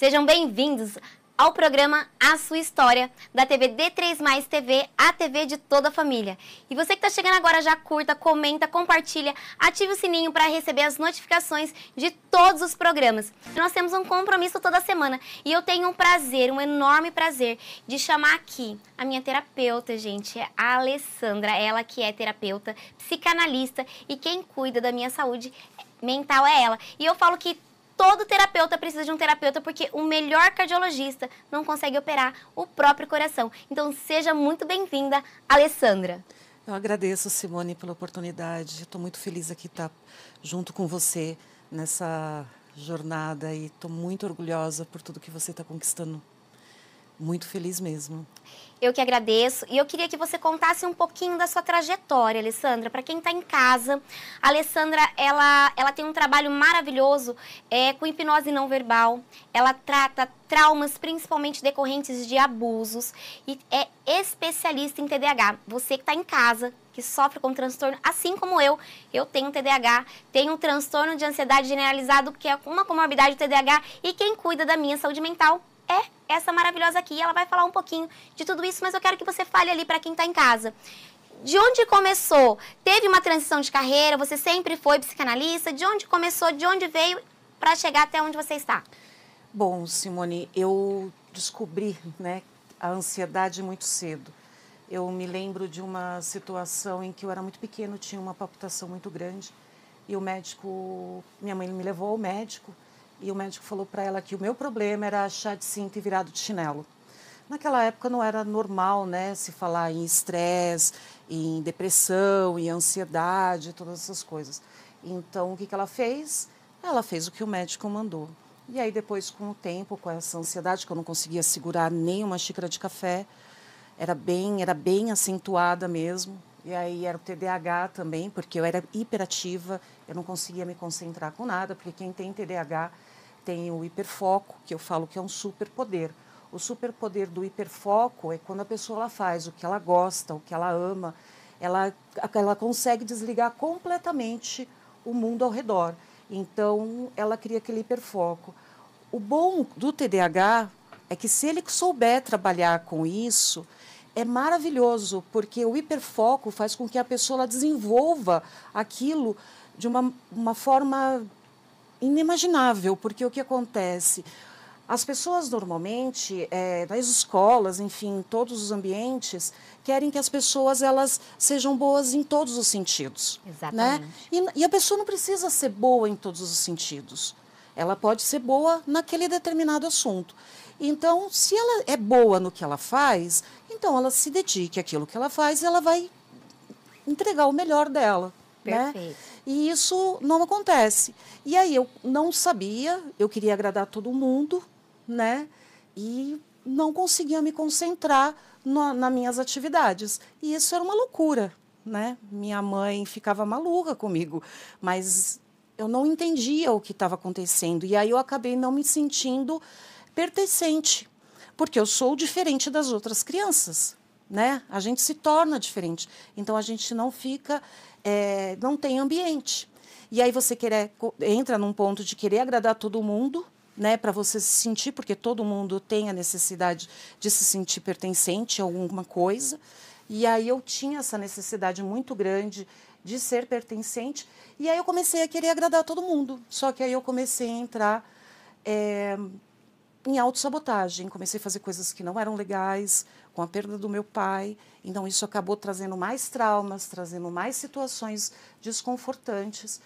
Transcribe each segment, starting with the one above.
Sejam bem-vindos ao programa A Sua História, da TV D3+, TV, a TV de toda a família. E você que está chegando agora, já curta, comenta, compartilha, ative o sininho para receber as notificações de todos os programas. Nós temos um compromisso toda semana e eu tenho um prazer, um enorme prazer, de chamar aqui a minha terapeuta, gente, é a Alessandra, ela que é terapeuta, psicanalista e quem cuida da minha saúde mental é ela. E eu falo que todo terapeuta precisa de um terapeuta porque o melhor cardiologista não consegue operar o próprio coração. Então, seja muito bem-vinda, Alessandra. Eu agradeço, Simone, pela oportunidade. Estou muito feliz aqui estar junto com você nessa jornada e estou muito orgulhosa por tudo que você está conquistando. Muito feliz mesmo. Eu que agradeço e eu queria que você contasse um pouquinho da sua trajetória, Alessandra. Para quem está em casa, a Alessandra, ela tem um trabalho maravilhoso com hipnose não verbal. Ela trata traumas, principalmente decorrentes de abusos, e é especialista em TDAH. Você que está em casa, que sofre com transtorno, assim como eu tenho TDAH, tenho um transtorno de ansiedade generalizado, que é uma comorbidade do TDAH, e quem cuida da minha saúde mental é essa maravilhosa aqui. Ela vai falar um pouquinho de tudo isso, mas eu quero que você fale ali para quem está em casa. De onde começou? Teve uma transição de carreira? Você sempre foi psicanalista? De onde começou? De onde veio para chegar até onde você está? Bom, Simone, eu descobri, a ansiedade muito cedo. Eu me lembro de uma situação em que eu era muito pequeno, tinha uma palpitação muito grande e o médico, minha mãe me levou ao médico. E o médico falou para ela que o meu problema era achar de cinto e virado de chinelo. Naquela época não era normal, se falar em estresse, em depressão, em ansiedade, todas essas coisas. Então, o que ela fez? Ela fez o que o médico mandou. E aí, depois, com o tempo, com essa ansiedade, que eu não conseguia segurar nem uma xícara de café, era bem acentuada mesmo. E aí era o TDAH também, porque eu era hiperativa, eu não conseguia me concentrar com nada, porque quem tem TDAH tem o hiperfoco, que eu falo que é um superpoder. O superpoder do hiperfoco é quando a pessoa ela faz o que ela gosta, o que ela ama, ela consegue desligar completamente o mundo ao redor. Então, ela cria aquele hiperfoco. O bom do TDAH é que se ele souber trabalhar com isso, é maravilhoso, porque o hiperfoco faz com que a pessoa ela desenvolva aquilo de uma forma inimaginável, porque o que acontece? As pessoas normalmente, nas escolas, enfim, em todos os ambientes, querem que as pessoas elas sejam boas em todos os sentidos. Exatamente. E a pessoa não precisa ser boa em todos os sentidos. Ela pode ser boa naquele determinado assunto. Então, se ela é boa no que ela faz, então ela se dedique àquilo que ela faz e ela vai entregar o melhor dela. Perfeito. E isso não acontece. E aí eu não sabia, eu queria agradar todo mundo, e não conseguia me concentrar nas minhas atividades. E isso era uma loucura, Minha mãe ficava maluca comigo, mas eu não entendia o que estava acontecendo. E aí eu acabei não me sentindo pertencente, porque eu sou diferente das outras crianças, A gente se torna diferente. Então a gente não fica, não tem ambiente. E aí você entra num ponto de querer agradar todo mundo, para você se sentir, porque todo mundo tem a necessidade de se sentir pertencente a alguma coisa. E aí eu tinha essa necessidade muito grande de ser pertencente. E aí eu comecei a querer agradar todo mundo. Só que aí eu comecei a entrar em autossabotagem. Comecei a fazer coisas que não eram legais, com a perda do meu pai. Então, isso acabou trazendo mais traumas, trazendo mais situações desconfortantes.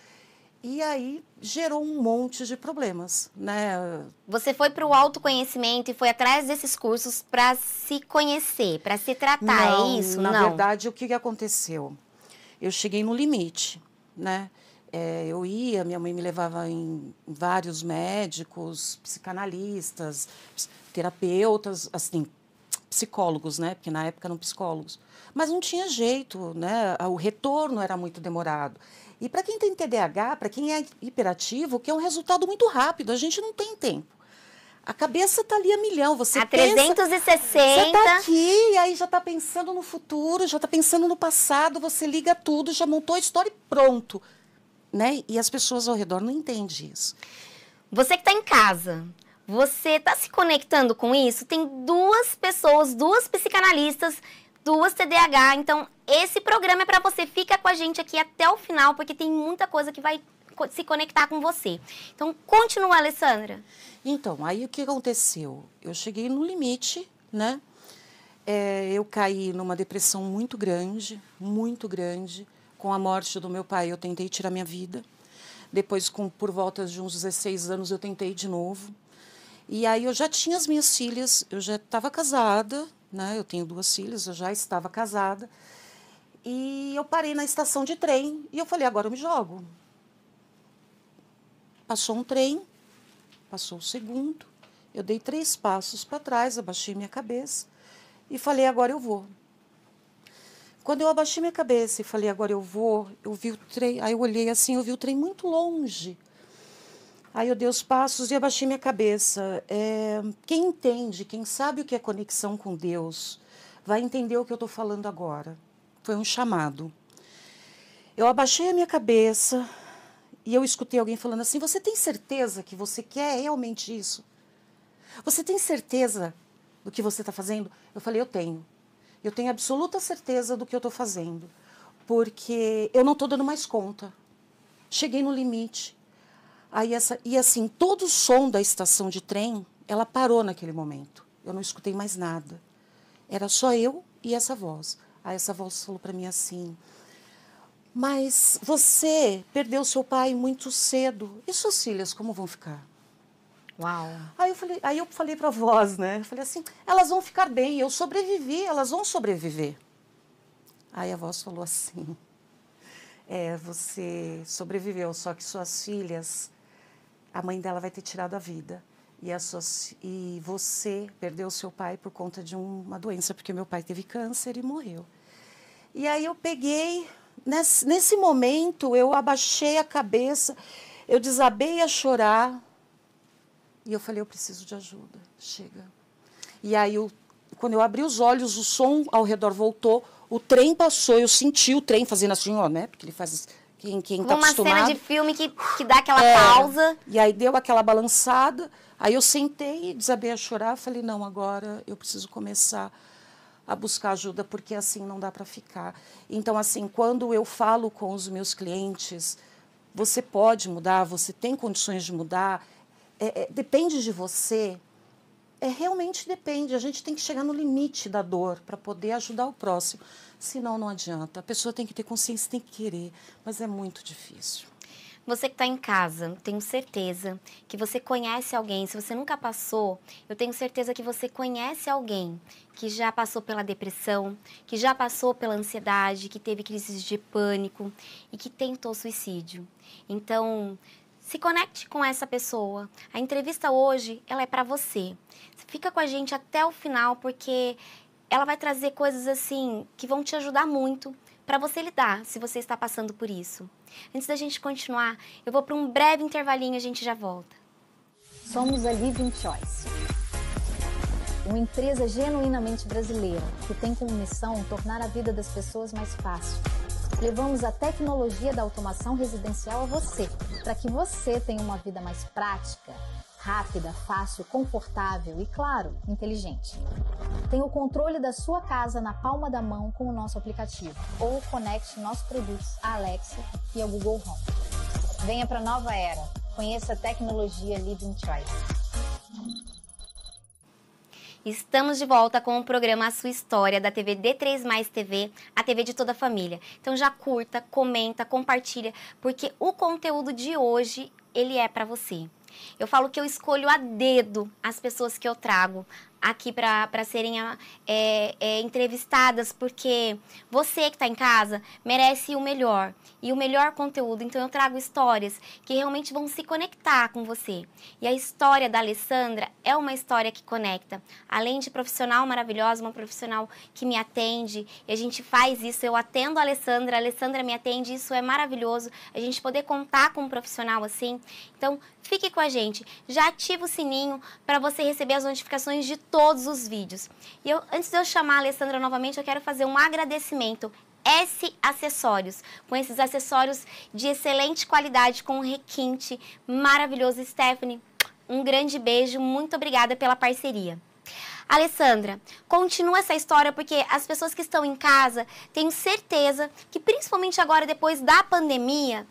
E aí gerou um monte de problemas, Você foi para o autoconhecimento e foi atrás desses cursos para se conhecer, para se tratar, não, é isso? Na verdade, o que aconteceu? Eu cheguei no limite, minha mãe me levava em vários médicos, psicanalistas, terapeutas, assim, psicólogos, porque na época eram psicólogos. Mas não tinha jeito, o retorno era muito demorado. E para quem tem TDAH, para quem é hiperativo, que é um resultado muito rápido, a gente não tem tempo. A cabeça está ali a milhão. Você a pensa, 360. Você está aqui, e aí já está pensando no futuro, já está pensando no passado, você liga tudo, já montou a história e pronto. E as pessoas ao redor não entendem isso. Você que está em casa, Você está se conectando com isso? Tem duas pessoas, duas psicanalistas, duas TDAH. Então, esse programa é para você. Fica com a gente aqui até o final, porque tem muita coisa que vai se conectar com você. Então, continua, Alessandra. Então, aí o que aconteceu? Eu cheguei no limite, né? Eu caí numa depressão muito grande, muito grande. Com a morte do meu pai, eu tentei tirar minha vida. Depois, por volta de uns 16 anos, eu tentei de novo. E aí eu já tinha as minhas filhas, eu já estava casada, né? Eu tenho 2 filhas, eu já estava casada. E eu parei na estação de trem e eu falei, agora eu me jogo. Passou um trem, passou o segundo, eu dei 3 passos para trás, abaixei minha cabeça e falei, agora eu vou. Quando eu abaixei minha cabeça e falei, agora eu vou, eu vi o trem, aí eu olhei assim, eu vi o trem muito longe. Aí eu dei os passos e abaixei minha cabeça. Quem entende, quem sabe o que é conexão com Deus, vai entender o que eu estou falando agora. Foi um chamado. Eu abaixei a minha cabeça e eu escutei alguém falando assim, você tem certeza que você quer realmente isso? Você tem certeza do que você está fazendo? Eu falei, eu tenho. Eu tenho absoluta certeza do que eu estou fazendo. Porque eu não estou dando mais conta. Cheguei no limite. E assim, todo o som da estação de trem, ela parou naquele momento. Eu não escutei mais nada. Era só eu e essa voz. Aí essa voz falou para mim assim, mas você perdeu seu pai muito cedo. E suas filhas, como vão ficar? Uau! Aí eu falei para a voz, né? Eu falei assim, elas vão ficar bem, eu sobrevivi, elas vão sobreviver. Aí a voz falou assim, você sobreviveu, só que suas filhas... A mãe dela vai ter tirado a vida. E você perdeu seu pai por conta de uma doença, porque meu pai teve câncer e morreu. E aí eu peguei, nesse momento, eu abaixei a cabeça, eu desabei a chorar. E eu falei, eu preciso de ajuda, chega. E aí, quando eu abri os olhos, o som ao redor voltou, o trem passou, eu senti o trem fazendo assim, ó, né? Porque ele faz... Quem tá acostumado... Uma cena de filme que dá aquela pausa. E aí deu aquela balançada, aí eu sentei, desabei a chorar, falei, não, agora eu preciso começar a buscar ajuda, porque assim não dá para ficar. Então, assim, quando eu falo com os meus clientes, você pode mudar, você tem condições de mudar, depende de você, realmente depende, a gente tem que chegar no limite da dor para poder ajudar o próximo. Senão, não adianta. A pessoa tem que ter consciência, tem que querer, mas é muito difícil. Você que está em casa, tenho certeza que você conhece alguém. Se você nunca passou, eu tenho certeza que você conhece alguém que já passou pela depressão, que já passou pela ansiedade, que teve crises de pânico e que tentou suicídio. Então, se conecte com essa pessoa. A entrevista hoje, ela é para você. Fica com a gente até o final, porque... ela vai trazer coisas assim que vão te ajudar muito para você lidar, se você está passando por isso. Antes da gente continuar, eu vou para um breve intervalinho e a gente já volta. Somos a Living Choice, uma empresa genuinamente brasileira que tem como missão tornar a vida das pessoas mais fácil. Levamos a tecnologia da automação residencial a você, para que você tenha uma vida mais prática, rápida, fácil, confortável e, claro, inteligente. Tenha o controle da sua casa na palma da mão com o nosso aplicativo ou conecte nossos produtos à Alexa e ao Google Home. Venha para a nova era. Conheça a tecnologia Living Choice. Estamos de volta com o programa A Sua História, da TV D3+ TV, a TV de toda a família. Então já curta, comenta, compartilha, porque o conteúdo de hoje, ele é para você. Eu falo que eu escolho a dedo as pessoas que eu trago aqui para serem entrevistadas, porque você que está em casa merece o melhor e o melhor conteúdo. Então eu trago histórias que realmente vão se conectar com você. E a história da Alessandra é uma história que conecta. Além de profissional maravilhosa, uma profissional que me atende, e a gente faz isso, eu atendo a Alessandra me atende, isso é maravilhoso, a gente poder contar com um profissional assim. Então fique com a gente, já ativa o sininho para você receber as notificações de todos os vídeos. E antes de eu chamar a Alessandra novamente, eu quero fazer um agradecimento. S Acessórios, com esses acessórios de excelente qualidade, com um requinte maravilhoso. Stephanie, Um grande beijo, muito obrigada pela parceria. Alessandra, continua essa história porque as pessoas que estão em casa, tenho certeza que principalmente agora depois da pandemia,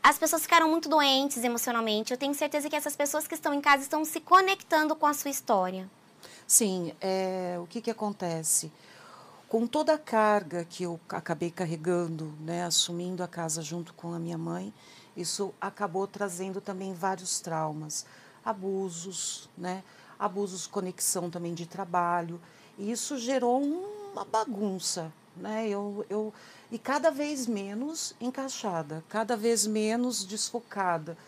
as pessoas ficaram muito doentes emocionalmente. Eu tenho certeza que essas pessoas que estão em casa estão se conectando com a sua história. Sim, o que acontece? Com toda a carga que eu acabei carregando, né, assumindo a casa junto com a minha mãe, isso acabou trazendo também vários traumas, abusos, né? Abusos, conexão também de trabalho, e isso gerou uma bagunça, né? E cada vez menos encaixada, cada vez menos desfocada.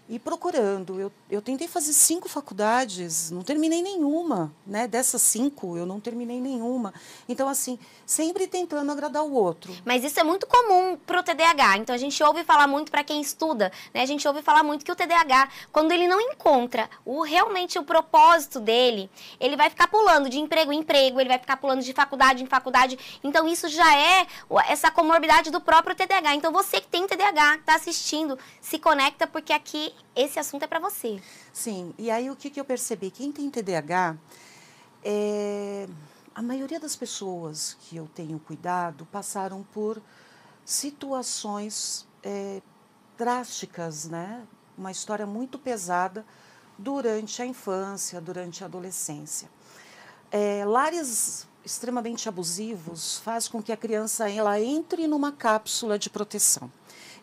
E procurando, eu tentei fazer 5 faculdades, não terminei nenhuma, né? Dessas 5, eu não terminei nenhuma. Então, assim, sempre tentando agradar o outro. Mas isso é muito comum pro TDAH. Então, a gente ouve falar muito para quem estuda, né? A gente ouve falar muito que o TDAH, quando ele não encontra realmente o propósito dele, ele vai ficar pulando de emprego em emprego, ele vai ficar pulando de faculdade em faculdade. Então, isso já é essa comorbidade do próprio TDAH. Então, você que tem TDAH, tá assistindo, se conecta, porque aqui esse assunto é para você. Sim, e aí o que eu percebi? Quem tem TDAH, a maioria das pessoas que eu tenho cuidado passaram por situações drásticas, né? Uma história muito pesada durante a infância, durante a adolescência. Lares extremamente abusivos faz com que a criança ela entre numa cápsula de proteção.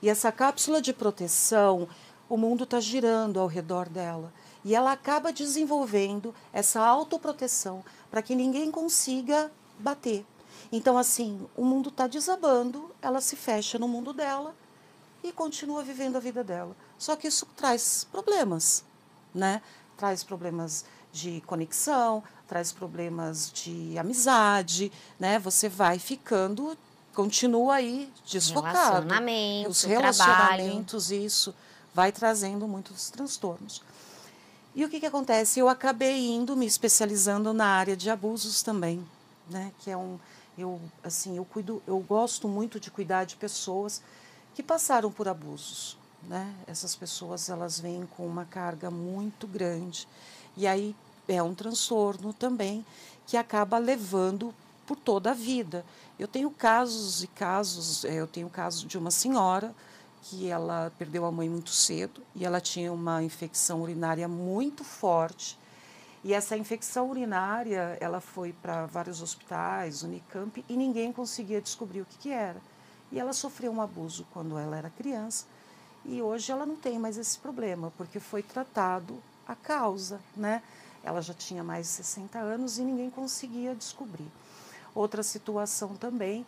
E essa cápsula de proteção, o mundo está girando ao redor dela. E ela acaba desenvolvendo essa autoproteção para que ninguém consiga bater. Então, assim, o mundo está desabando, ela se fecha no mundo dela e continua vivendo a vida dela. Só que isso traz problemas, né? Traz problemas de conexão, traz problemas de amizade, né? Você vai continua aí desfocado. Os relacionamentos, isso vai trazendo muitos transtornos. E o que acontece? Eu acabei me especializando na área de abusos também, né? Que é eu gosto muito de cuidar de pessoas que passaram por abusos, né? Essas pessoas, elas vêm com uma carga muito grande. E aí é um transtorno também que acaba levando por toda a vida. Eu tenho casos e casos, eu tenho o caso de uma senhora que ela perdeu a mãe muito cedo e ela tinha uma infecção urinária muito forte. E essa infecção urinária, ela foi para vários hospitais, Unicamp, e ninguém conseguia descobrir o que era. E ela sofreu um abuso quando ela era criança e hoje ela não tem mais esse problema, porque foi tratado a causa, né? Ela já tinha mais de 60 anos e ninguém conseguia descobrir. Outra situação também,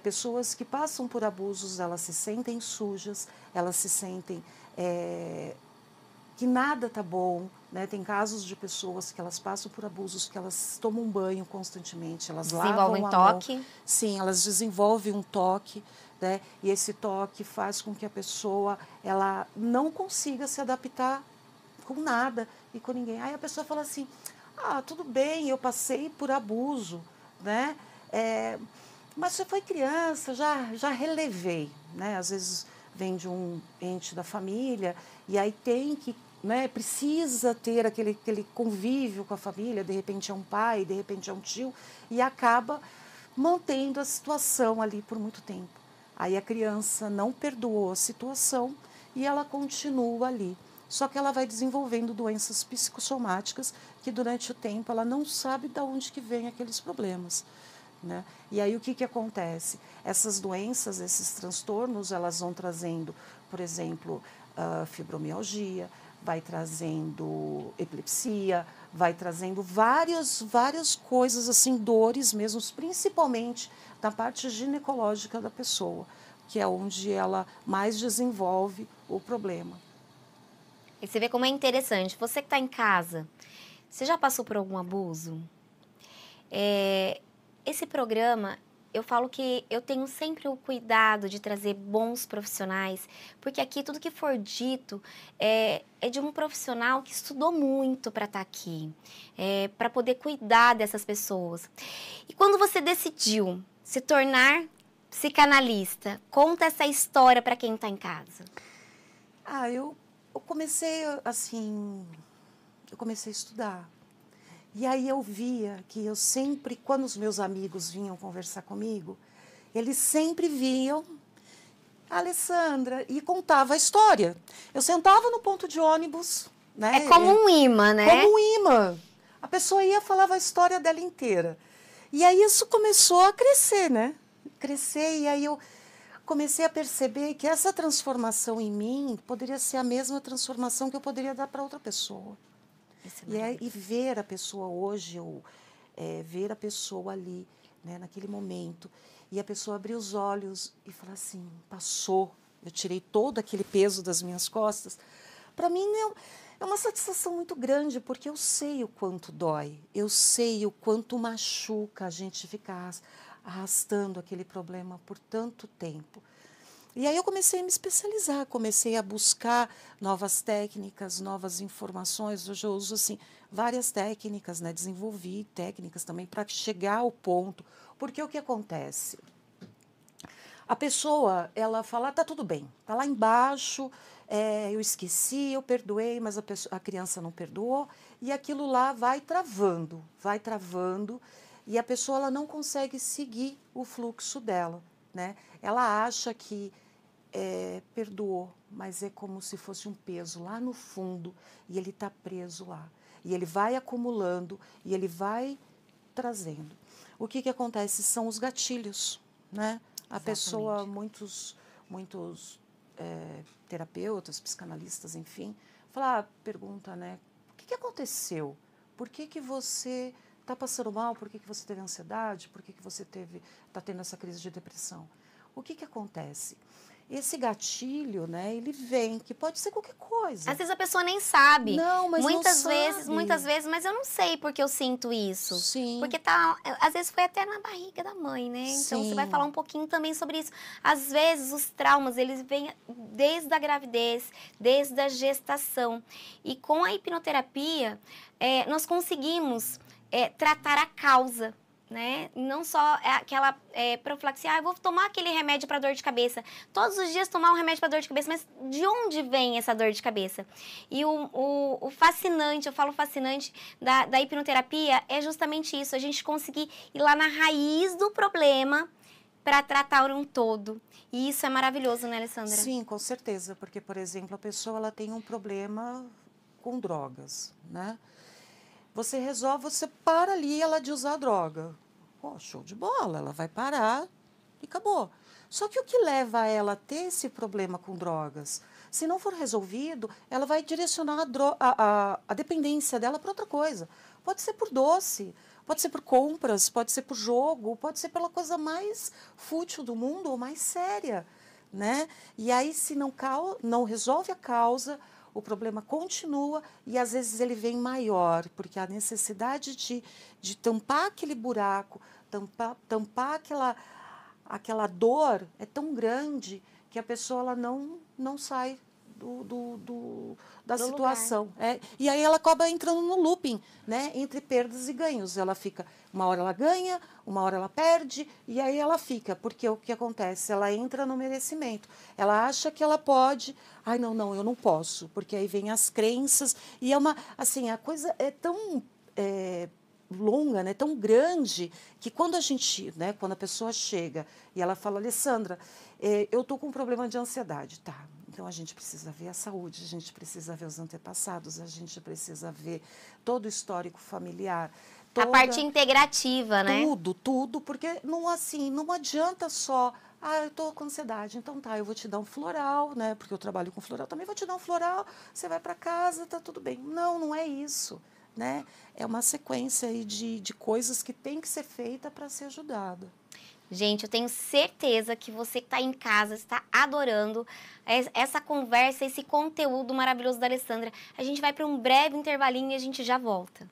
pessoas que passam por abusos, elas se sentem sujas, elas se sentem que nada está bom, né? Tem casos de pessoas que elas passam por abusos, que elas tomam banho constantemente, elas lavam a toque. mão. Sim, elas desenvolvem um toque, né? E esse toque faz com que a pessoa ela não consiga se adaptar com nada e com ninguém. Aí a pessoa fala assim, tudo bem, eu passei por abuso, né? Mas você foi criança, já relevei, né? Às vezes vem de um ente da família e aí tem que, né, precisa ter aquele convívio com a família, de repente é um pai, de repente é um tio, e acaba mantendo a situação ali por muito tempo. Aí a criança não perdoou a situação e ela continua ali. Só que ela vai desenvolvendo doenças psicossomáticas que durante o tempo ela não sabe de onde que vem aqueles problemas, né? E aí o que acontece? Essas doenças, esses transtornos, elas vão trazendo, por exemplo, fibromialgia, vai trazendo epilepsia, vai trazendo várias coisas, assim, dores mesmo, principalmente na parte ginecológica da pessoa, que é onde ela mais desenvolve o problema. E você vê como é interessante. Você que está em casa, você já passou por algum abuso? Esse programa, eu falo que eu tenho sempre o cuidado de trazer bons profissionais, porque aqui tudo que for dito é de um profissional que estudou muito para estar aqui, para poder cuidar dessas pessoas. E quando você decidiu se tornar psicanalista, conta essa história para quem está em casa. eu comecei, assim, eu comecei a estudar. E aí eu via que eu sempre, quando os meus amigos vinham conversar comigo, eles sempre viam a Alessandra e contava a história. Eu sentava no ponto de ônibus, né? É como um imã, né? Como um imã. A pessoa ia, falava a história dela inteira. E aí isso começou a crescer, né? Crescer, e aí eu comecei a perceber que essa transformação em mim poderia ser a mesma transformação que eu poderia dar para outra pessoa. E ver a pessoa hoje, ou ver a pessoa ali, né, naquele momento, e a pessoa abrir os olhos e falar assim, passou, eu tirei todo aquele peso das minhas costas. Para mim é uma satisfação muito grande, porque eu sei o quanto dói, eu sei o quanto machuca a gente ficar arrastando aquele problema por tanto tempo. E aí eu comecei a me especializar, comecei a buscar novas técnicas, novas informações. Hoje eu uso assim, várias técnicas, né? Desenvolvi técnicas também para chegar ao ponto. Porque o que acontece? A pessoa, ela fala, tá tudo bem, tá lá embaixo, eu esqueci, eu perdoei, mas a criança não perdoou, e aquilo lá vai travando, e a pessoa ela não consegue seguir o fluxo dela, né? Ela acha que perdoou, mas é como se fosse um peso lá no fundo, e ele está preso lá. E ele vai acumulando, e ele vai trazendo. O que acontece? São os gatilhos, né? A pessoa, muitos terapeutas, psicanalistas, enfim, pergunta, né? O que aconteceu? Por que você está passando mal? Por que você teve ansiedade? Por que você está tendo essa crise de depressão? O que acontece? Esse gatilho, né, ele vem, que pode ser qualquer coisa. Às vezes a pessoa nem sabe. Não, mas muitas não vezes, sabe. Muitas vezes, mas eu não sei porque eu sinto isso. Sim. Porque às vezes foi até na barriga da mãe, né? Então Sim. você vai falar um pouquinho também sobre isso. Às vezes os traumas, eles vêm desde a gravidez, desde a gestação. E com a hipnoterapia, nós conseguimos tratar a causa. Né? Não só aquela profilaxia, eu vou tomar aquele remédio para dor de cabeça. Todos os dias tomar um remédio para dor de cabeça, mas de onde vem essa dor de cabeça? E o fascinante, eu falo fascinante, da hipnoterapia é justamente isso, a gente conseguir ir lá na raiz do problema para tratar um todo. E isso é maravilhoso, né, Alessandra? Sim, com certeza, porque, por exemplo, a pessoa ela tem um problema com drogas, né? Você resolve, você para ali ela de usar a droga. Pô, show de bola, ela vai parar e acabou. Só que o que leva ela a ter esse problema com drogas? Se não for resolvido, ela vai direcionar a dependência dela para outra coisa. Pode ser por doce, pode ser por compras, pode ser por jogo, pode ser pela coisa mais fútil do mundo ou mais séria, né? E aí, se não resolve a causa, o problema continua e, às vezes, ele vem maior, porque a necessidade de tampar aquele buraco, tampar aquela dor é tão grande que a pessoa ela não sai da situação. E aí ela acaba entrando no looping, né, entre perdas e ganhos. Ela fica, uma hora ela ganha, uma hora ela perde, e aí ela fica, porque o que acontece? Ela entra no merecimento. Ela acha que ela pode, não, eu não posso, porque aí vem as crenças, e assim, a coisa é tão longa, né, tão grande, que quando quando a pessoa chega e ela fala, Alessandra, eu estou com um problema de ansiedade, tá? Então, a gente precisa ver a saúde, a gente precisa ver os antepassados, a gente precisa ver todo o histórico familiar. A parte integrativa, né? Tudo, porque não adianta só, eu estou com ansiedade, então tá, eu vou te dar um floral, né? Porque eu trabalho com floral, também vou te dar um floral, você vai para casa, tá tudo bem. Não é isso, né? É uma sequência aí de coisas que tem que ser feita para ser ajudada. Gente, eu tenho certeza que você que está em casa está adorando essa conversa, esse conteúdo maravilhoso da Alessandra. A gente vai para um breve intervalinho e a gente já volta.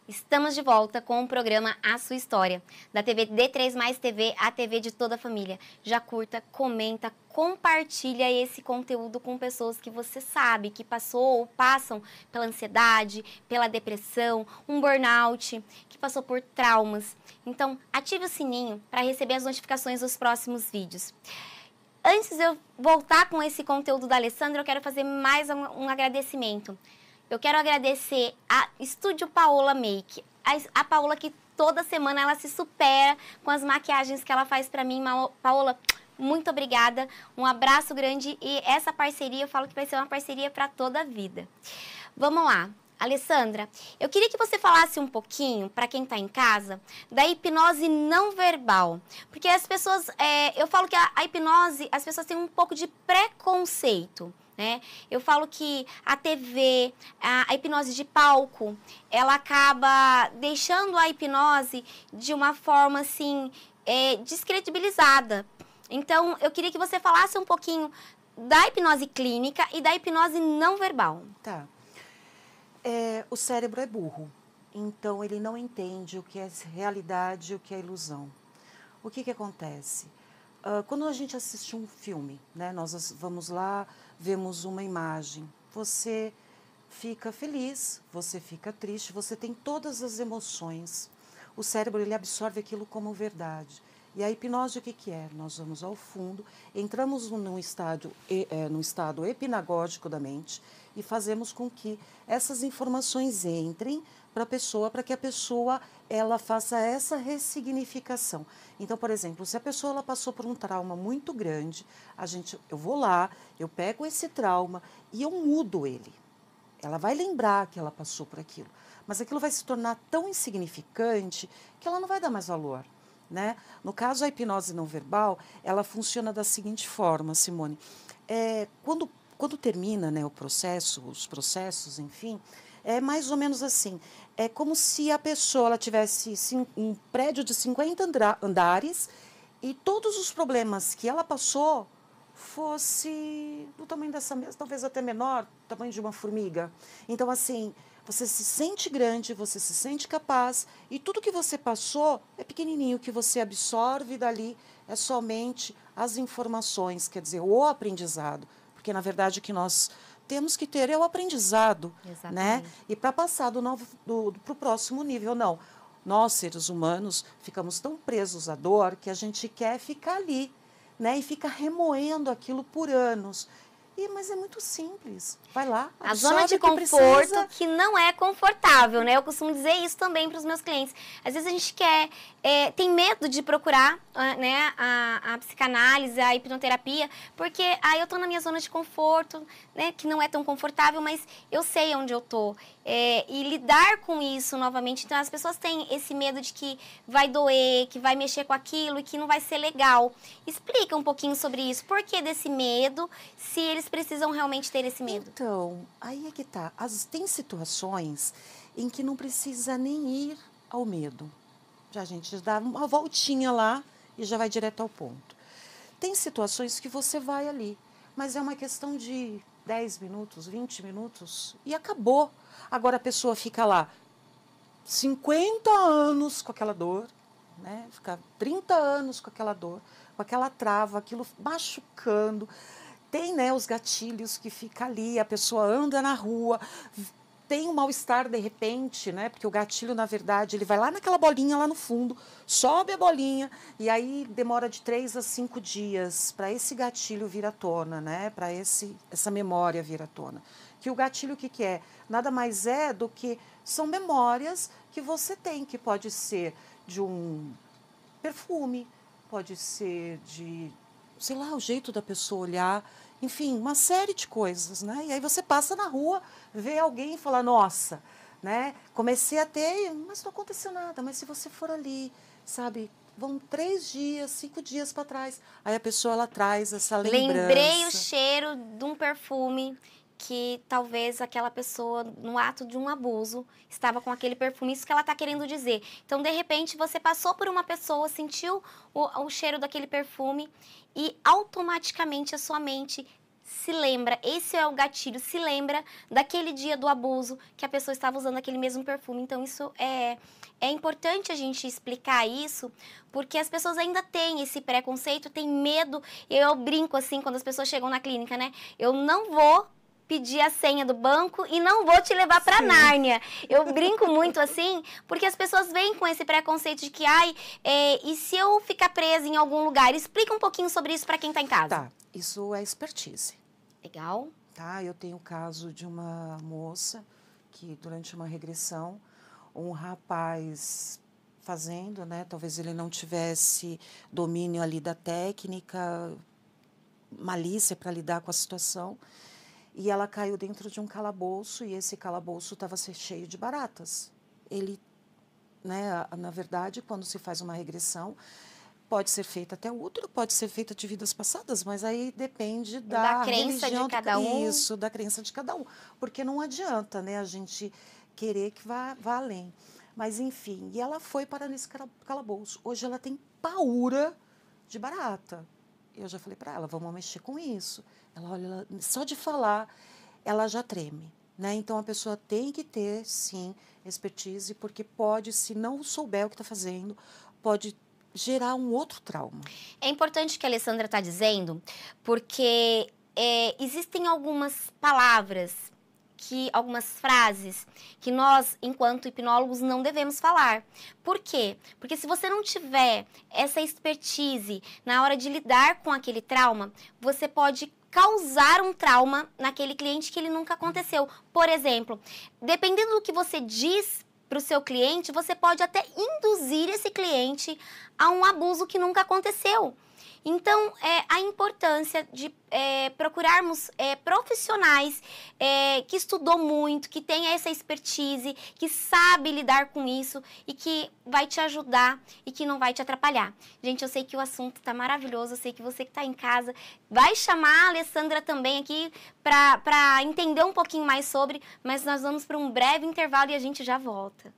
Estamos de volta com o programa A Sua História, da TV D3 Mais TV, a TV de toda a família. Já curta, comenta, compartilha esse conteúdo com pessoas que você sabe que passou ou passam pela ansiedade, pela depressão, um burnout, que passou por traumas. Então, ative o sininho para receber as notificações dos próximos vídeos. Antes de eu voltar com esse conteúdo da Alessandra, eu quero fazer mais um agradecimento. Eu quero agradecer a Estúdio Paola Make, a Paola que toda semana ela se supera com as maquiagens que ela faz para mim. Paola, muito obrigada, um abraço grande e essa parceria eu falo que vai ser uma parceria para toda a vida. Vamos lá, Alessandra, eu queria que você falasse um pouquinho, para quem está em casa, da hipnose não verbal. Porque as pessoas, eu falo que a hipnose, as pessoas têm um pouco de preconceito. Né? Eu falo que a TV, a hipnose de palco, ela acaba deixando a hipnose de uma forma assim, descredibilizada. Então, eu queria que você falasse um pouquinho da hipnose clínica e da hipnose não verbal. Tá. O cérebro é burro, então ele não entende o que é realidade e o que é ilusão. O que acontece? Quando a gente assiste um filme, né, nós vamos lá, vemos uma imagem, você fica feliz, você fica triste, você tem todas as emoções. O cérebro ele absorve aquilo como verdade. E a hipnose o que é? Nós vamos ao fundo, entramos num estado hipnagógico da mente e fazemos com que essas informações entrem para a pessoa, para que a pessoa ela faça essa ressignificação. Então, por exemplo, se a pessoa ela passou por um trauma muito grande, eu vou lá, eu pego esse trauma e eu mudo ele. Ela vai lembrar que ela passou por aquilo, mas aquilo vai se tornar tão insignificante que ela não vai dar mais valor. Né? No caso, a hipnose não verbal, ela funciona da seguinte forma, Simone. Quando termina, né, os processos, enfim, é mais ou menos assim. É como se a pessoa ela tivesse um prédio de 50 andares e todos os problemas que ela passou fosse do tamanho dessa mesa, talvez até menor, do tamanho de uma formiga. Então, assim, você se sente grande, você se sente capaz e tudo que você passou é pequenininho, que você absorve dali é somente as informações, quer dizer, o aprendizado. Porque, na verdade, o que nós temos que ter é o aprendizado, né? E para passar para o próximo nível, não. Nós, seres humanos, ficamos tão presos à dor que a gente quer ficar ali, né? E fica remoendo aquilo por anos. Mas é muito simples. Vai lá, a zona de conforto que não é confortável, né? Eu costumo dizer isso também para os meus clientes. Às vezes a gente tem medo de procurar né, a psicanálise, a hipnoterapia, porque eu tô na minha zona de conforto, né? Que não é tão confortável, mas eu sei onde eu tô. E lidar com isso novamente, então as pessoas têm esse medo de que vai doer, que vai mexer com aquilo e que não vai ser legal. Explica um pouquinho sobre isso. Por que desse medo, se eles precisam realmente ter esse medo? Então, aí é que tá. Tem situações em que não precisa nem ir ao medo. Já a gente dá uma voltinha lá e já vai direto ao ponto. Tem situações que você vai ali, mas é uma questão de 10 minutos, 20 minutos e acabou. Agora a pessoa fica lá 50 anos com aquela dor, né? Fica 30 anos com aquela dor, com aquela trava, aquilo machucando. Tem, né, os gatilhos que fica ali, a pessoa anda na rua, tem um mal-estar de repente, né? Porque o gatilho, na verdade, ele vai lá naquela bolinha lá no fundo, sobe a bolinha e aí demora de 3 a 5 dias para esse gatilho vir à tona, né? Para essa memória vir à tona. Que o gatilho, o que é? Nada mais é do que são memórias que você tem, que pode ser de um perfume, pode ser de, sei lá, o jeito da pessoa olhar, enfim, uma série de coisas, né? E aí você passa na rua, vê alguém e fala, nossa, né? Comecei a ter, mas não aconteceu nada. Mas se você for ali, sabe, vão 3 dias, 5 dias para trás, aí a pessoa ela traz essa lembrança. Lembrei o cheiro de um perfume que talvez aquela pessoa, no ato de um abuso, estava com aquele perfume, isso que ela está querendo dizer. Então, de repente, você passou por uma pessoa, sentiu o cheiro daquele perfume e automaticamente a sua mente se lembra, esse é o gatilho, se lembra daquele dia do abuso que a pessoa estava usando aquele mesmo perfume. Então, isso é importante a gente explicar isso, porque as pessoas ainda têm esse preconceito, têm medo. Eu brinco assim, quando as pessoas chegam na clínica, né? Eu não vou pedir a senha do banco e não vou te levar para Nárnia. Eu brinco muito assim, porque as pessoas vêm com esse preconceito de que, e se eu ficar presa em algum lugar? Explica um pouquinho sobre isso para quem está em casa. Tá, isso é expertise. Legal. Tá, eu tenho o caso de uma moça que, durante uma regressão, um rapaz fazendo, né, talvez ele não tivesse domínio ali da técnica, malícia para lidar com a situação, e ela caiu dentro de um calabouço, e esse calabouço estava cheio de baratas. Ele, né, na verdade, quando se faz uma regressão, pode ser feita até o útero, pode ser feita de vidas passadas, mas aí depende da crença religião de cada um. Isso, da crença de cada um. Porque não adianta, né, a gente querer que vá além. Mas, enfim, e ela foi parar nesse calabouço. Hoje ela tem paura de barata. Eu já falei para ela, vamos mexer com isso. Ela olha, só de falar, ela já treme, né? Então, a pessoa tem que ter, sim, expertise, porque pode, se não souber o que está fazendo, pode gerar um outro trauma. É importante o que a Alessandra está dizendo, porque existem algumas palavras, algumas frases que nós, enquanto hipnólogos, não devemos falar. Por quê? Porque se você não tiver essa expertise na hora de lidar com aquele trauma, você pode causar um trauma naquele cliente que ele nunca aconteceu. Por exemplo, dependendo do que você diz para o seu cliente, você pode até induzir esse cliente a um abuso que nunca aconteceu. Então, a importância de procurarmos profissionais que estudou muito, que tenha essa expertise, que sabe lidar com isso e que vai te ajudar e que não vai te atrapalhar. Gente, eu sei que o assunto está maravilhoso, eu sei que você que está em casa vai chamar a Alessandra também aqui para entender um pouquinho mais sobre, mas nós vamos para um breve intervalo e a gente já volta.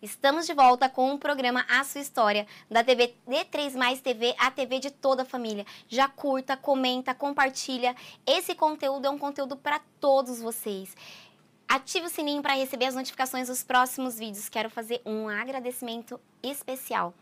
Estamos de volta com o programa A Sua História, da TV D3+, TV, a TV de toda a família. Já curta, comenta, compartilha. Esse conteúdo é um conteúdo para todos vocês. Ative o sininho para receber as notificações dos próximos vídeos. Quero fazer um agradecimento especial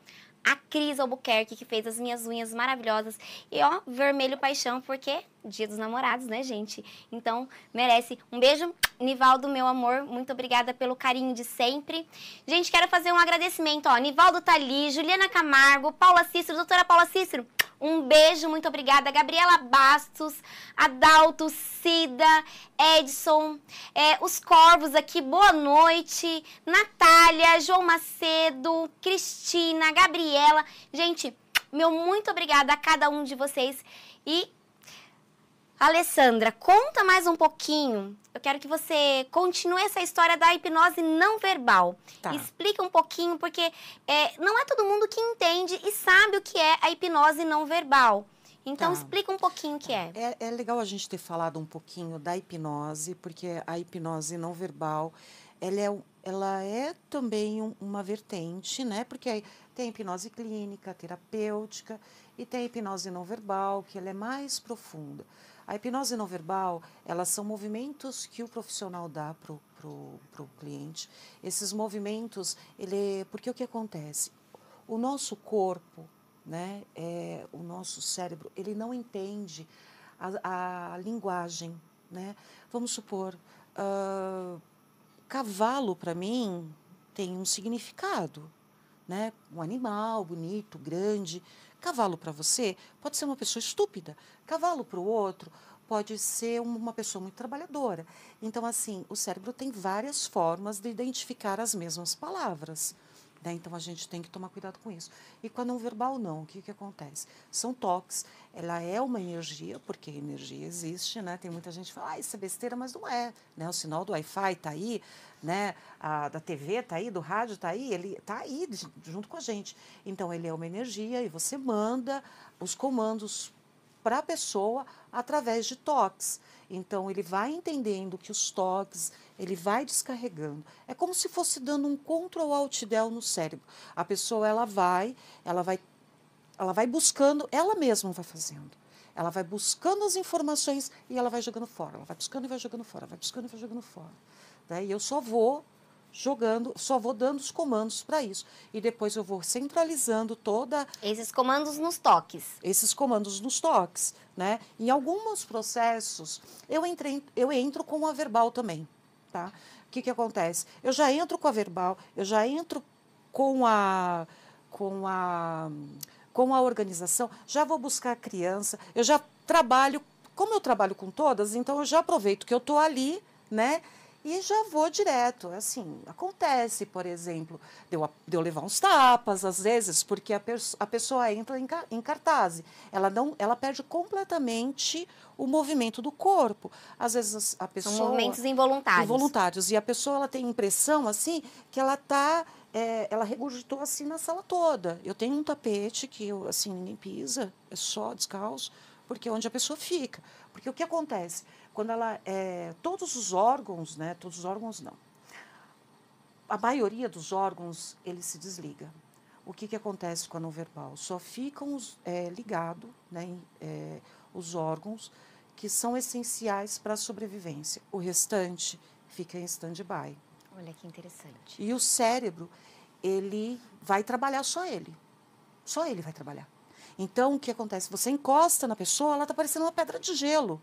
a Cris Albuquerque, que fez as minhas unhas maravilhosas. E ó, vermelho paixão, porque Dia dos Namorados, né, gente? Então, merece. Um beijo, Nivaldo, meu amor. Muito obrigada pelo carinho de sempre. Gente, quero fazer um agradecimento, ó. Nivaldo tá ali, Juliana Camargo, Paula Cícero, doutora Paula Cícero. Um beijo, muito obrigada. Gabriela Bastos, Adalto, Cida, Edson, os Corvos aqui, boa noite. Natália, João Macedo, Cristina, Gabriela. Gente, meu muito obrigada a cada um de vocês. E, Alessandra, conta mais um pouquinho. Eu quero que você continue essa história da hipnose não verbal. Tá. Explica um pouquinho, porque não é todo mundo que entende e sabe o que é a hipnose não verbal. Então, Tá. explica um pouquinho o que é. É legal a gente ter falado um pouquinho da hipnose, porque a hipnose não verbal, ela é também uma vertente, né? Porque aí tem a hipnose clínica, terapêutica, e tem a hipnose não verbal, que ela é mais profunda. A hipnose não verbal, elas são movimentos que o profissional dá pro cliente. Esses movimentos, porque o que acontece? O nosso corpo, né, o nosso cérebro, ele não entende a linguagem, né? Vamos supor, cavalo, para mim, tem um significado, né? Um animal bonito, grande. Cavalo para você pode ser uma pessoa estúpida. Cavalo para o outro pode ser uma pessoa muito trabalhadora. Então, assim, o cérebro tem várias formas de identificar as mesmas palavras. Né? Então, a gente tem que tomar cuidado com isso. E com a não verbal, não. O que acontece? São toques. Ela é uma energia, porque energia existe, né? Tem muita gente que fala, isso é besteira, mas não é. Né? O sinal do Wi-Fi está aí, né? Da TV está aí, do rádio está aí, ele está aí junto com a gente. Então, ele é uma energia e você manda os comandos para a pessoa através de toques. Então, ele vai entendendo que os toques, ele vai descarregando. É como se fosse dando um Ctrl Alt Del no cérebro. A pessoa, ela vai buscando, ela mesma vai fazendo. Ela vai buscando as informações e ela vai jogando fora. Ela vai buscando e vai jogando fora, vai buscando e vai jogando fora. Né? E eu só vou jogando, só vou dando os comandos para isso. E depois eu vou centralizando esses comandos nos toques. Esses comandos nos toques, né? Em alguns processos, eu entro com a verbal também, tá? O que acontece? Eu já entro com a verbal, eu já entro com a organização, já vou buscar a criança, eu já trabalho, como eu trabalho com todas, então eu já aproveito que eu estou ali, né? E já vou direto. Assim, acontece, por exemplo, de eu levar uns tapas, às vezes, porque a pessoa entra em cartaz. Ela perde completamente o movimento do corpo. Às vezes a pessoa... São movimentos involuntários. Involuntários. E a pessoa ela tem a impressão, assim, que ela está... ela regurgitou assim na sala toda. Eu tenho um tapete que assim, ninguém pisa, é só descalço, porque é onde a pessoa fica. Porque o que acontece? Quando ela todos os órgãos, né? Todos os órgãos não. A maioria dos órgãos, ele se desliga. O que acontece com a não verbal? Só ficam ligados, né, os órgãos que são essenciais para a sobrevivência. O restante fica em stand-by. Olha que interessante. E o cérebro, ele vai trabalhar só ele. Só ele vai trabalhar. Então, o que acontece? Você encosta na pessoa, ela está parecendo uma pedra de gelo.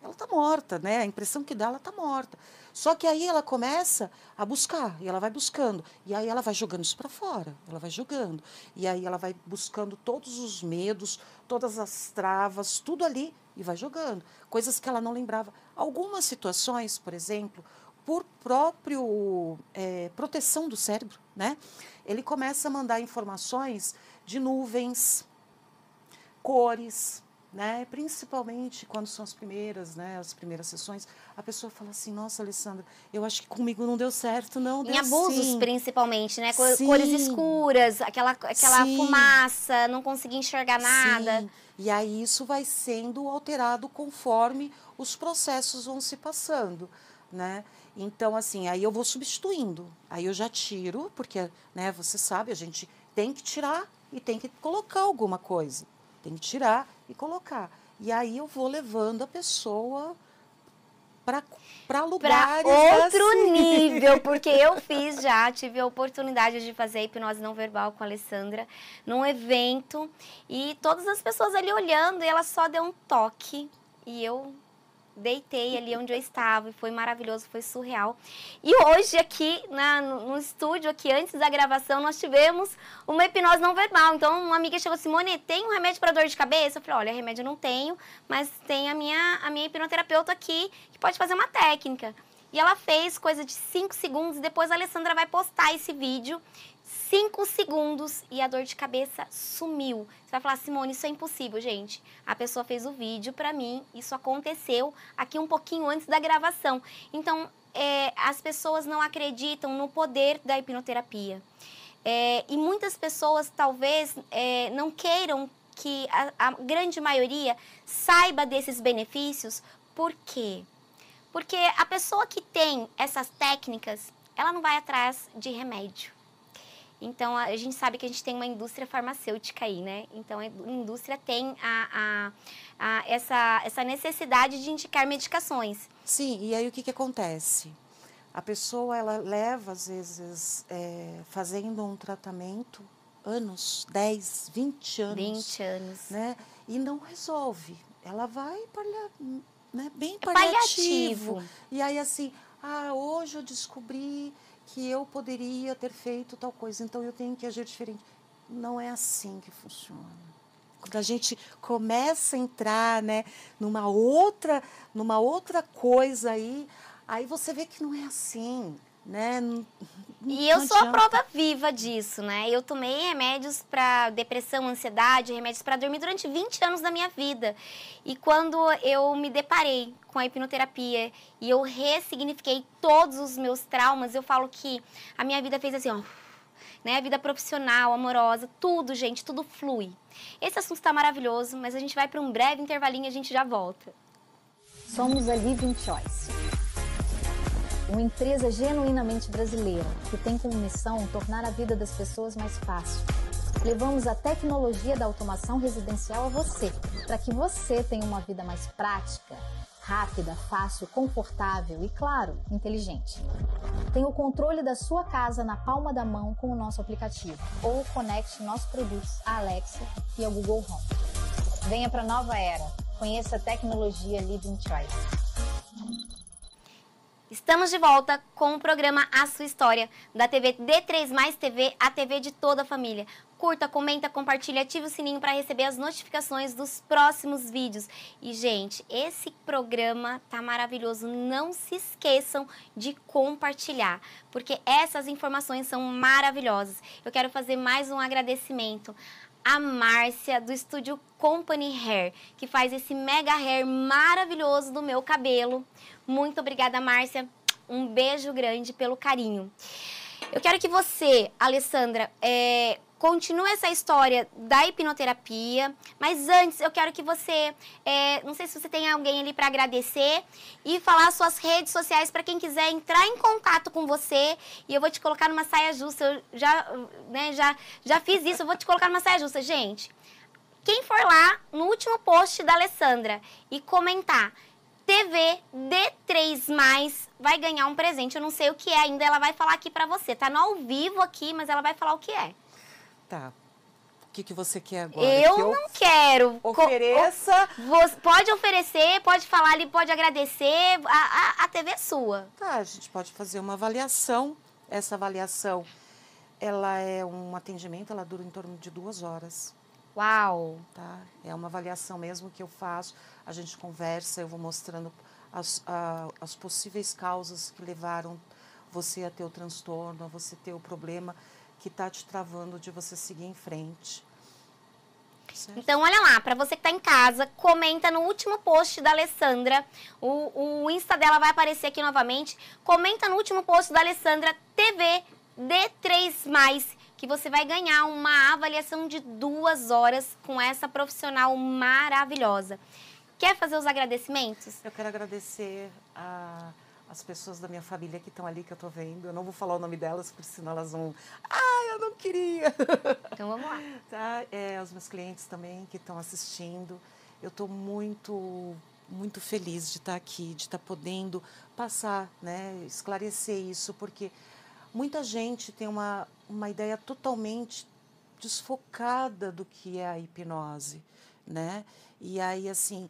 Ela está morta, né? A impressão que dá, ela está morta. Só que aí ela começa a buscar, e ela vai buscando. E aí ela vai jogando isso para fora, ela vai jogando. E aí ela vai buscando todos os medos, todas as travas, tudo ali, e vai jogando. Coisas que ela não lembrava. Algumas situações, por exemplo, por próprio proteção do cérebro, né? Ele começa a mandar informações de nuvens, cores, né? Principalmente quando são as primeiras sessões, a pessoa fala assim, nossa, Alessandra, eu acho que comigo não deu certo, não deu. Em abusos, sim. Principalmente, né? Sim. Cores escuras, aquela Sim. fumaça, não conseguir enxergar nada. Sim. E aí isso vai sendo alterado conforme os processos vão se passando, né? Então, assim, aí eu vou substituindo, aí eu já tiro, porque, né, você sabe, a gente tem que tirar e tem que colocar alguma coisa. Tem que tirar e colocar. E aí eu vou levando a pessoa para lugares... Para outro assim. nível, porque eu tive a oportunidade de fazer a hipnose não verbal com a Alessandra num evento, e todas as pessoas ali olhando, e ela só deu um toque, e eu deitei ali onde eu estava e foi maravilhoso, foi surreal. E hoje aqui no estúdio, aqui antes da gravação, nós tivemos uma hipnose não verbal. Então uma amiga chegou, Simone, tem um remédio para dor de cabeça? Eu falei, olha, remédio eu não tenho, mas tem a minha hipnoterapeuta aqui que pode fazer uma técnica. E ela fez coisa de 5 segundos e depois a Alessandra vai postar esse vídeo. 5 segundos e a dor de cabeça sumiu. Você vai falar, Simone, isso é impossível, gente. A pessoa fez o vídeo pra mim, isso aconteceu aqui um pouquinho antes da gravação. Então, as pessoas não acreditam no poder da hipnoterapia. E muitas pessoas, talvez, não queiram que a grande maioria saiba desses benefícios. Por quê? Porque a pessoa que tem essas técnicas, ela não vai atrás de remédio. Então, a gente sabe que a gente tem uma indústria farmacêutica aí, né? Então, a indústria tem essa necessidade de indicar medicações. Sim, e aí o que acontece? A pessoa, ela leva, às vezes, fazendo um tratamento, anos, 10, 20 anos. 20 anos. Né? E não resolve. Ela vai bem paliativo. E aí, assim, hoje eu descobri que eu poderia ter feito tal coisa, então eu tenho que agir diferente. Não é assim que funciona. Quando a gente começa a entrar, né, numa outra coisa aí você vê que não é assim, né? E eu sou a prova viva disso, né? Eu tomei remédios para depressão, ansiedade, remédios para dormir durante 20 anos da minha vida. E quando eu me deparei com a hipnoterapia e eu ressignifiquei todos os meus traumas, eu falo que a minha vida fez assim, ó, né? A vida profissional, amorosa, tudo, gente, tudo flui. Esse assunto está maravilhoso, mas a gente vai para um breve intervalinho e a gente já volta. Somos a Living Choice, uma empresa genuinamente brasileira que tem como missão tornar a vida das pessoas mais fácil. Levamos a tecnologia da automação residencial a você, para que você tenha uma vida mais prática, rápida, fácil, confortável e, claro, inteligente. Tenha o controle da sua casa na palma da mão com o nosso aplicativo ou conecte nossos produtos à Alexa e ao Google Home. Venha para a nova era. Conheça a tecnologia Living Choice. Estamos de volta com o programa A Sua História, da TV D3+, TV, a TV de toda a família. Curta, comenta, compartilha, ative o sininho para receber as notificações dos próximos vídeos. E, gente, esse programa tá maravilhoso. Não se esqueçam de compartilhar, porque essas informações são maravilhosas. Eu quero fazer mais um agradecimento a Márcia, do estúdio Company Hair, que faz esse mega hair maravilhoso do meu cabelo. Muito obrigada, Márcia. Um beijo grande pelo carinho. Eu quero que você, Alessandra, continue essa história da hipnoterapia, mas antes eu quero que você, não sei se você tem alguém ali para agradecer e falar suas redes sociais para quem quiser entrar em contato com você. E eu vou te colocar numa saia justa, eu já fiz isso, eu vou te colocar numa saia justa. Gente, quem for lá no último post da Alessandra e comentar TV D3+, vai ganhar um presente. Eu não sei o que é ainda, ela vai falar aqui pra você. Tá no ao vivo aqui, mas ela vai falar o que é. Tá. O que você quer agora? Eu não quero. Ofereça. Pode oferecer, pode falar ali, pode agradecer. A TV é sua. Tá, a gente pode fazer uma avaliação. Essa avaliação, ela é um atendimento, ela dura em torno de 2 horas. Uau! Tá? É uma avaliação mesmo que eu faço. A gente conversa, eu vou mostrando as possíveis causas que levaram você a ter o transtorno, a você ter o problema que está te travando de você seguir em frente. Certo? Então, olha lá, para você que está em casa, comenta no último post da Alessandra. O Insta dela vai aparecer aqui novamente. Comenta no último post da Alessandra, TV D3+, que você vai ganhar uma avaliação de 2 horas com essa profissional maravilhosa. Quer fazer os agradecimentos? Eu quero agradecer as pessoas da minha família que estão ali, que eu estou vendo. Eu não vou falar o nome delas, porque senão elas vão... eu não queria! Então vamos lá. Tá? Os meus clientes também que estão assistindo. Eu estou muito, muito feliz de estar aqui, de estar podendo passar, né, esclarecer isso, porque muita gente tem uma ideia totalmente desfocada do que é a hipnose, né? E aí, assim,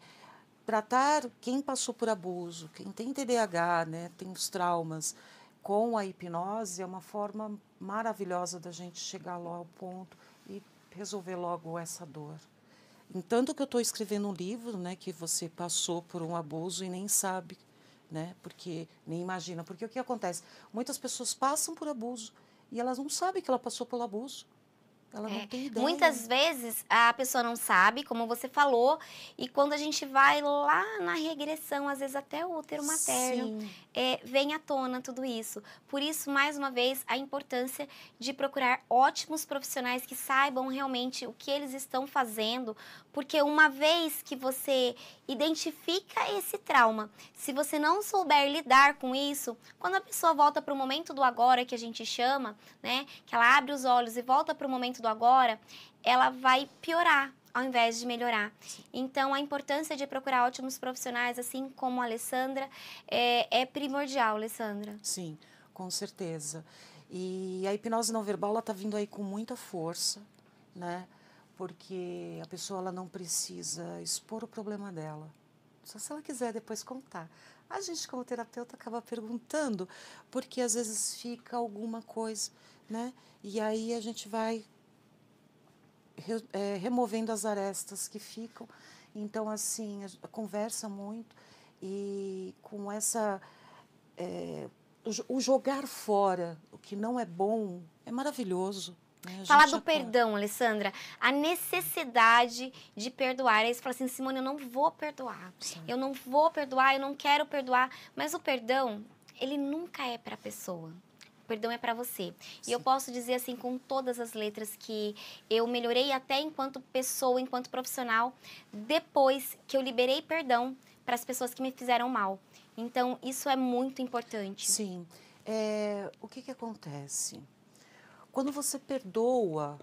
tratar quem passou por abuso, quem tem TDAH, né, tem os traumas, com a hipnose é uma forma maravilhosa da gente chegar lá ao ponto e resolver logo essa dor. Entanto que eu estou escrevendo um livro, né, que você passou por um abuso e nem sabe, né, porque nem imagina. Porque o que acontece? Muitas pessoas passam por abuso e elas não sabem que ela passou pelo abuso. Ela não tem ideia. Muitas vezes a pessoa não sabe, como você falou, e quando a gente vai lá na regressão, às vezes até o útero materno, vem à tona tudo isso. Por isso, mais uma vez, a importância de procurar ótimos profissionais que saibam realmente o que eles estão fazendo, porque uma vez que você identifica esse trauma, se você não souber lidar com isso, quando a pessoa volta para o momento do agora, que a gente chama, né, que ela abre os olhos e volta para o momento do agora, ela vai piorar ao invés de melhorar. Então, a importância de procurar ótimos profissionais, assim como a Alessandra, é primordial, Alessandra. Sim, com certeza. E a hipnose não verbal, ela está vindo aí com muita força, né? Porque a pessoa ela não precisa expor o problema dela. Só se ela quiser depois contar. A gente, como terapeuta, acaba perguntando, porque às vezes fica alguma coisa, né? E aí a gente vai removendo as arestas que ficam. Então, assim, conversa muito e com essa... o jogar fora o que não é bom é maravilhoso. Né? Falar do perdão, Alessandra, a necessidade de perdoar. Aí você fala assim, Simone, eu não vou perdoar. Sim. Eu não vou perdoar, eu não quero perdoar. Mas o perdão, ele nunca é para a pessoa. O perdão é para você. Sim. E eu posso dizer assim, com todas as letras, que eu melhorei até enquanto pessoa, enquanto profissional, depois que eu liberei perdão para as pessoas que me fizeram mal. Então, isso é muito importante. Sim. O que acontece? Quando você perdoa,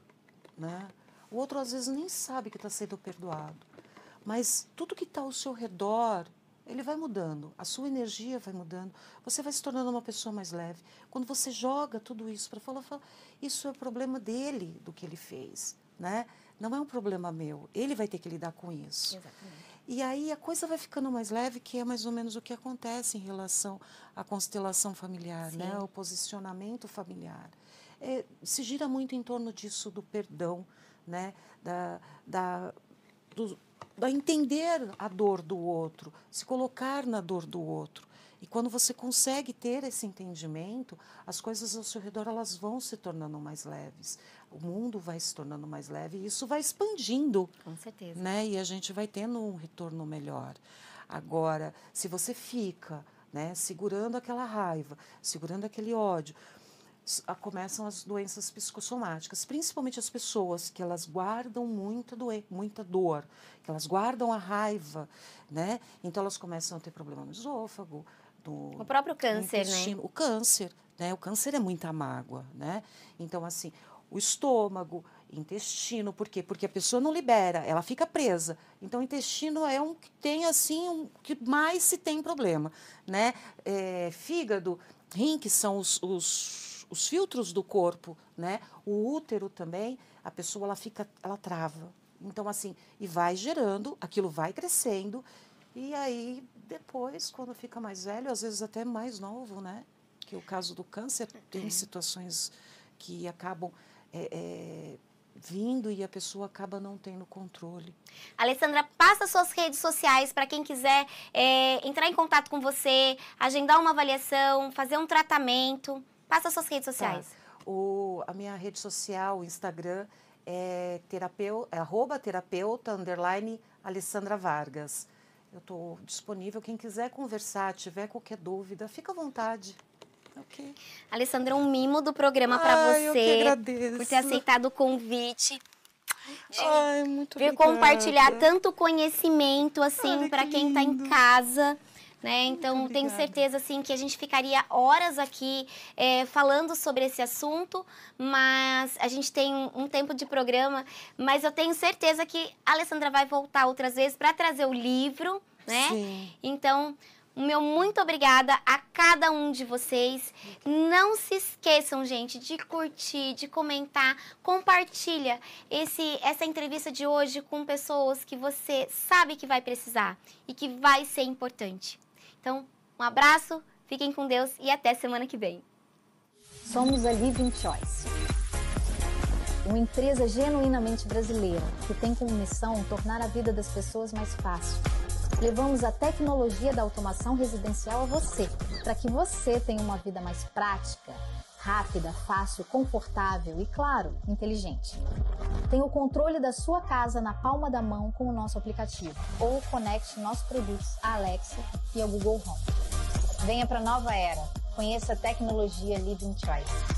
né, o outro às vezes nem sabe que está sendo perdoado. Mas tudo que está ao seu redor, ele vai mudando. A sua energia vai mudando. Você vai se tornando uma pessoa mais leve. Quando você joga tudo isso para fora, isso é problema dele, do que ele fez. Né? Não é um problema meu. Ele vai ter que lidar com isso. Exatamente. E aí a coisa vai ficando mais leve, que é mais ou menos o que acontece em relação à constelação familiar, né? O posicionamento familiar. Se gira muito em torno disso, do perdão, né? Da entender a dor do outro, se colocar na dor do outro. E quando você consegue ter esse entendimento, as coisas ao seu redor elas vão se tornando mais leves. O mundo vai se tornando mais leve e isso vai expandindo. Com certeza. Né? E a gente vai tendo um retorno melhor. Agora, se você fica, né, segurando aquela raiva, segurando aquele ódio, começam as doenças psicossomáticas, principalmente as pessoas que elas guardam muita dor, que elas guardam a raiva, né? Então elas começam a ter problema no esôfago, o próprio câncer, né? O câncer, né? O câncer é muita mágoa, né? Então, assim, o estômago, intestino, por quê? Porque a pessoa não libera, ela fica presa. Então, o intestino é um que tem, assim, que mais se tem problema, né? Fígado, rim, que são os filtros do corpo, né? O útero também, a pessoa ela trava. Então, assim, e vai gerando, aquilo vai crescendo, e aí depois, quando fica mais velho, às vezes até mais novo, né? Que o caso do câncer tem situações que acabam vindo e a pessoa acaba não tendo controle. Alessandra, passa suas redes sociais para quem quiser entrar em contato com você, agendar uma avaliação, fazer um tratamento. Passa suas redes sociais. Tá. A minha rede social, o Instagram, é @terapeuta_Alessandra Vargas. Eu estou disponível. Quem quiser conversar, tiver qualquer dúvida, fica à vontade. Okay. Alessandra, um mimo do programa para você. Eu que agradeço. Por ter aceitado o convite. Muito vir compartilhar tanto conhecimento, assim, para quem está em casa. Né? Então, tenho certeza assim, que a gente ficaria horas aqui falando sobre esse assunto, mas a gente tem um tempo de programa, mas eu tenho certeza que a Alessandra vai voltar outras vezes para trazer o livro, né? Sim. Então, O meu muito obrigada a cada um de vocês. Não se esqueçam, gente, de curtir, de comentar, compartilha essa entrevista de hoje com pessoas que você sabe que vai precisar e que vai ser importante. Então, um abraço, fiquem com Deus e até semana que vem. Somos a Living Choice, uma empresa genuinamente brasileira que tem como missão tornar a vida das pessoas mais fácil. Levamos a tecnologia da automação residencial a você, para que você tenha uma vida mais prática, rápida, fácil, confortável e, claro, inteligente. Tenha o controle da sua casa na palma da mão com o nosso aplicativo ou conecte nossos produtos à Alexa e ao Google Home. Venha para a nova era. Conheça a tecnologia Living Choice.